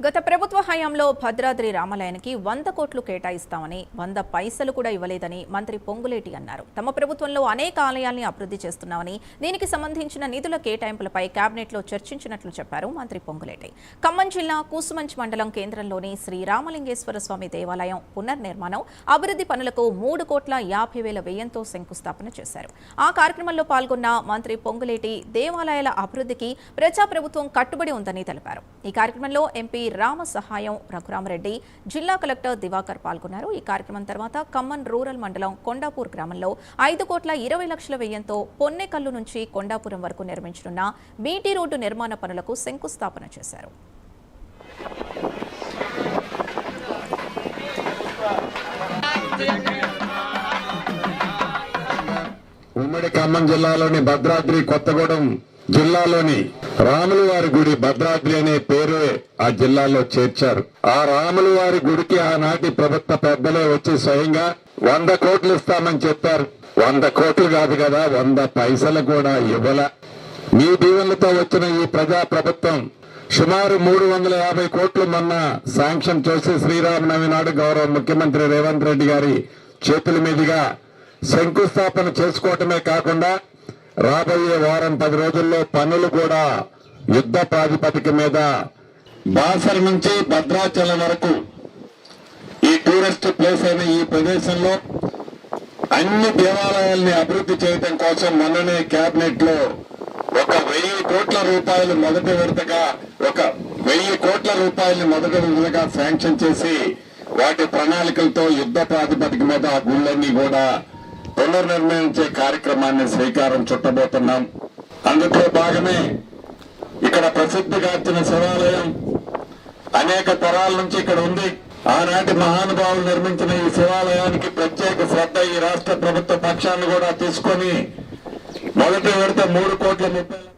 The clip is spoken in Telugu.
గత ప్రభుత్వ హయాంలో భద్రాద్రి రామాలయానికి 100 కోట్లు కేటాయిస్తామని 100 పైసలు కూడా ఇవ్వలేదని మంత్రి పొంగులేటి అన్నారు. తమ ప్రభుత్వంలో అనేక ఆలయాల్ని అభివృద్ధి చేస్తున్నామని, దీనికి సంబంధించిన నిధుల కేటాయింపులపై కేబినెట్లో చర్చించినట్లు చెప్పారు మంత్రి పొంగులేటి. ఖమ్మం జిల్లా కూసుమంచి మండలం కేంద్రంలోని శ్రీ రామలింగేశ్వర స్వామి దేవాలయం పునర్నిర్మాణం, అభివృద్ధి పనులకు 3,50,00,000 వ్యయంతో శంకుస్థాపన చేశారు. ఆ కార్యక్రమంలో పాల్గొన్న మంత్రి పొంగులేటి దేవాలయాల అభివృద్ధికి ప్రజాప్రభుత్వం కట్టుబడి ఉందని తెలిపారు. ఈ కార్యక్రమంలో ఎంపీ రామ సహాయం రఘురామరెడ్డి, జిల్లా కలెక్టర్ దివాకర్ పాల్గొన్నారు. ఈ కార్యక్రమం తర్వాత ఖమ్మం రూరల్ మండలం కొండాపూర్ గ్రామంలో 5,20,00,000 వ్యయంతో పొన్నెకల్లు నుంచి కొండాపురం వరకు నిర్మించనున్న బీటీ రోడ్డు నిర్మాణ పనులకు శంకుస్థాపన చేశారు. ఉమ్మడి ఖమ్మం జిల్లాలోని భద్రాద్రి కొత్తగూడెం జిల్లాలోని రాముల వారి గుడి భద్రాద్రి అనే పేరు ఆ జిల్లాలో చేర్చారు. ఆ రాముల వారి గుడికి ఆనాటి ప్రభుత్వ పెద్దలే వచ్చి స్వయంగా 100 కోట్లు ఇస్తామని చెప్పారు. 100 కోట్లు కాదు కదా, 100 పైసలు కూడా ఇవ్వల. మీ దీవెనలతో వచ్చిన ఈ ప్రజా ప్రభుత్వం సుమారు 350 కోట్లు మొన్న శాంక్షన్ చేసి శ్రీరామనవమి నాడు గౌరవ ముఖ్యమంత్రి రేవంత్ రెడ్డి గారి చేతుల మీదుగా శంకుస్థాపన చేసుకోవటమే కాకుండా రాబోయే వారం 10 రోజుల్లో పనులు కూడా యుద్ధ ప్రాతిపదిక మీద బాసర నుంచి భద్రాచలం వరకు ఈ టూరిస్ట్ ప్లేస్ అయిన ఈ ప్రదేశంలో అన్ని దేవాలయాల్ని అభివృద్ధి చేయడం కోసం మొన్ననే కేబినెట్ లో 1,000 కోట్ల రూపాయలు మొదటి విడతగా 1,000 కోట్ల రూపాయలు మొదటి విడతగా శాంక్షన్ చేసి వాటి ప్రణాళికలతో యుద్ధ ప్రాతిపదిక మీద ఆ గుళ్ళన్నీ కూడా పునర్నిర్మించే కార్యక్రమాన్ని శ్రీకారం చుట్టబోతున్నాం. అందులో భాగమే ఇక్కడ ప్రసిద్ధిగాంచిన శివాలయం అనేక తరాల నుంచి ఇక్కడ ఉంది. ఆనాటి మహానుభావులు నిర్మించిన ఈ శివాలయానికి ప్రత్యేక శ్రద్ధ ఈ రాష్ట్ర ప్రభుత్వ పక్షాన్ని కూడా తీసుకొని మొదటి విడత 3,30,00,000